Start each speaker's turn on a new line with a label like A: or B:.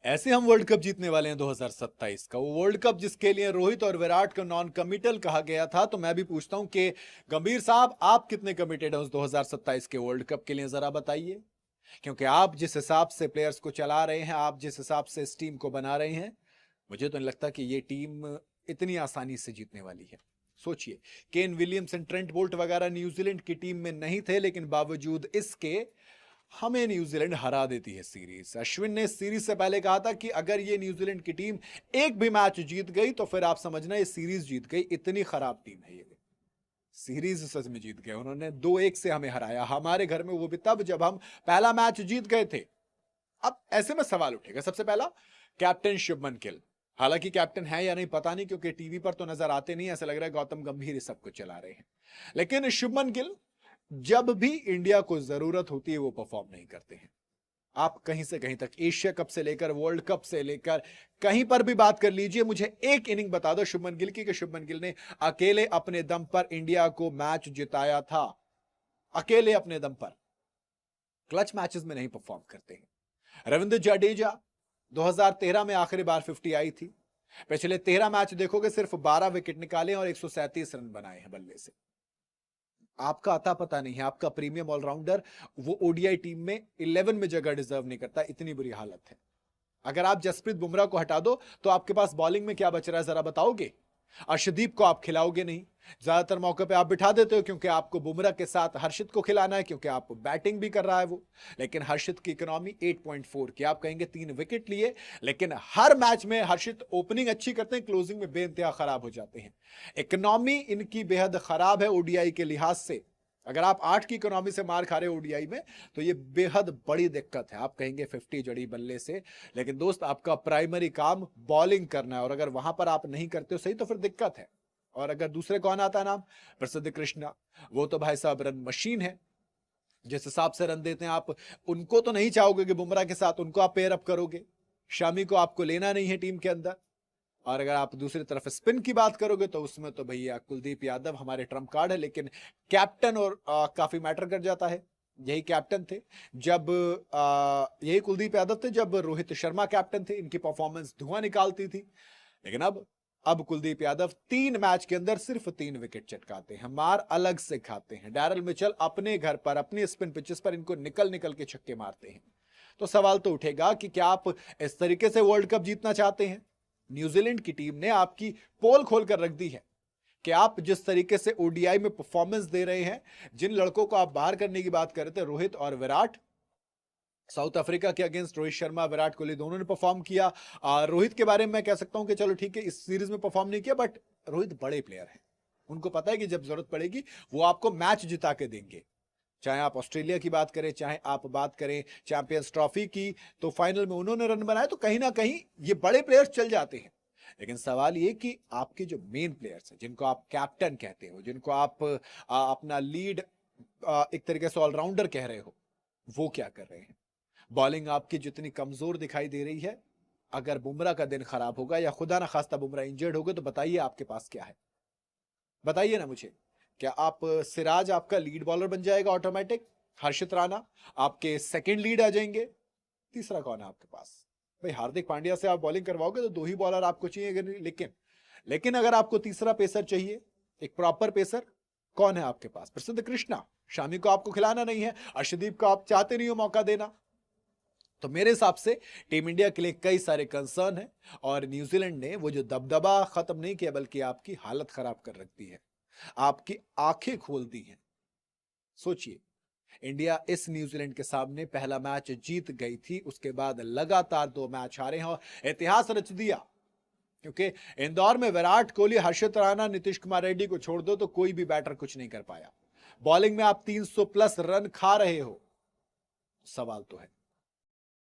A: ऐसे हम world cup जीतने वाले हैं 2027 का, वो वर्ल्ड कप जिसके लिए रोहित और विराट को नॉन कमिटल कहा गया था। तो मैं भी पूछता हूं कि गंभीर साहब, आप कितने कमिटेड हैं उस 2027 के वर्ल्ड कप के लिए, जरा बताइए। क्योंकि आप जिस हिसाब से प्लेयर्स को चला रहे हैं, आप जिस हिसाब से इस टीम को बना रहे हैं, मुझे तो नहीं लगता कि ये टीम इतनी आसानी से जीतने वाली है। सोचिए, केन विलियमसन, ट्रेंट बोल्ट वगैरह न्यूजीलैंड की टीम में नहीं थे, लेकिन बावजूद इसके हमें न्यूजीलैंड हरा देती है सीरीज। अश्विन ने सीरीज से पहले कहा था कि अगर ये न्यूजीलैंड की टीम एक भी मैच जीत गई तो फिर आप समझना ये सीरीज जीत गई, इतनी खराब टीम है ये। सीरीज सच में जीत गए, उन्होंने 2-1 से हमें हराया हमारे घर में, वो भी तब जब हम पहला मैच जीत गए थे। अब ऐसे में सवाल उठेगा, सबसे पहला कैप्टन शुभमन गिल। हालांकि कैप्टन है या नहीं पता नहीं, क्योंकि टीवी पर तो नजर आते नहीं, ऐसा लग रहा है गौतम गंभीर सब कुछ चला रहे हैं। लेकिन शुभमन गिल जब भी इंडिया को जरूरत होती है वो परफॉर्म नहीं करते हैं। आप कहीं से कहीं तक, एशिया कप से लेकर वर्ल्ड कप से लेकर कहीं पर भी बात कर लीजिए, मुझे एक इनिंग बता दो शुभमन गिल की कि शुभमन गिल ने अकेले अपने दम पर इंडिया को मैच जिताया था। अकेले अपने दम पर क्लच मैचेस में नहीं परफॉर्म करते हैं। रविंद्र जडेजा 2013 में आखिरी बार 50 आई थी। पिछले 13 मैच देखोगे सिर्फ 12 विकेट निकाले और 137 रन बनाए हैं बल्ले से। आपका अता पता नहीं है, आपका प्रीमियम ऑलराउंडर वो ओडीआई टीम में 11 में जगह डिजर्व नहीं करता, इतनी बुरी हालत है। अगर आप जसप्रीत बुमराह को हटा दो तो आपके पास बॉलिंग में क्या बच रहा है जरा बताओगे। अर्शदीप को आप खिलाओगे नहीं, ज्यादातर मौके पे आप बिठा देते हो क्योंकि आपको बुमराह के साथ हर्षित को खिलाना है, क्योंकि आप बैटिंग भी कर रहा है वो। लेकिन हर्षित की इकोनॉमी 8.4 की, आप कहेंगे 3 विकेट लिए, लेकिन हर मैच में हर्षित ओपनिंग अच्छी करते हैं, क्लोजिंग में बेइंतहा खराब हो जाते हैं। इकोनॉमी इनकी बेहद खराब है ओडीआई के लिहाज से। अगर आप 8 की इकोनॉमी से मार खा रहे हो ओडीआई में तो ये बेहद बड़ी दिक्कत है। आप कहेंगे 50 जड़ी बल्ले से, लेकिन दोस्त आपका प्राइमरी काम बॉलिंग करना है, और अगर वहां पर आप नहीं करते हो सही तो फिर दिक्कत है। और अगर दूसरे कौन आता है नाम, प्रसिद्ध कृष्णा, वो तो भाई साहब रन मशीन है। जिस हिसाब से रन देते हैं आप, उनको तो नहीं चाहोगे कि बुमराह के साथ उनको आप पेयर अप करोगे। शामी को आपको लेना नहीं है टीम के अंदर। और अगर आप दूसरी तरफ स्पिन की बात करोगे तो उसमें तो भैया कुलदीप यादव हमारे ट्रम्प कार्ड है। लेकिन कैप्टन और काफी मैटर कर जाता है। यही कैप्टन थे जब यही कुलदीप यादव थे जब रोहित शर्मा कैप्टन थे, इनकी परफॉर्मेंस धुआं निकालती थी। लेकिन अब कुलदीप यादव 3 मैच के अंदर सिर्फ 3 विकेट चटकाते हैं, मार अलग से खाते हैं। डैरल मिचेल अपने घर पर अपनी स्पिन पिचेस पर इनको निकल निकल के छक्के मारते हैं। तो सवाल तो उठेगा कि क्या आप इस तरीके से वर्ल्ड कप जीतना चाहते हैं। न्यूजीलैंड की टीम ने आपकी पोल खोलकर रख दी है कि आप जिस तरीके से ओडीआई में परफॉर्मेंस दे रहे हैं, जिन लड़कों को आप बाहर करने की बात कर रहे थे, रोहित और विराट, साउथ अफ्रीका के अगेंस्ट रोहित शर्मा विराट कोहली दोनों ने परफॉर्म किया। रोहित के बारे में मैं कह सकता हूं कि चलो ठीक है, इस सीरीज में परफॉर्म नहीं किया, बट रोहित बड़े प्लेयर हैं, उनको पता है कि जब जरूरत पड़ेगी वो आपको मैच जिता के देंगे। चाहे आप ऑस्ट्रेलिया की बात करें, चाहे आप बात करें चैंपियंस ट्रॉफी की, तो फाइनल में उन्होंने रन बनाए, तो कहीं ना कहीं ये बड़े प्लेयर्स चल जाते हैं। लेकिन सवाल ये कि आपके जो मेन प्लेयर्स हैं, जिनको आप कैप्टन कहते हो, जिनको आप अपना लीड एक तरीके से ऑलराउंडर कह रहे हो, वो क्या कर रहे हैं। बॉलिंग आपकी जितनी कमजोर दिखाई दे रही है, अगर बुमराह का दिन खराब होगा या खुदा ना खास्ता बुमराह इंजर्ड होगा तो बताइए आपके पास क्या है। बताइए ना मुझे, क्या आप सिराज आपका लीड बॉलर बन जाएगा ऑटोमेटिक, हर्षित राणा आपके सेकंड लीड आ जाएंगे, तीसरा कौन है आपके पास। भाई हार्दिक पांड्या से आप बॉलिंग करवाओगे तो 2 ही बॉलर आपको चाहिए, लेकिन अगर आपको तीसरा पेसर चाहिए, एक प्रॉपर पेसर, कौन है आपके पास। प्रसिद्ध कृष्णा, शामी को आपको खिलाना नहीं है, अर्शदीप को आप चाहते नहीं हो मौका देना। तो मेरे हिसाब से टीम इंडिया के लिए कई सारे कंसर्न है, और न्यूजीलैंड ने वो जो दबदबा खत्म नहीं किया बल्कि आपकी हालत खराब कर रखती है, आपकी आंखें खोल दी हैं। सोचिए, इंडिया इस न्यूजीलैंड के सामने पहला मैच जीत गई थी, उसके बाद लगातार 2 मैच हारे हैं और इतिहास रच दिया। क्योंकि इंदौर में विराट कोहली, हर्षित राणा, नीतीश कुमार रेड्डी को छोड़ दो तो कोई भी बैटर कुछ नहीं कर पाया। बॉलिंग में आप 300 प्लस रन खा रहे हो, सवाल तो है।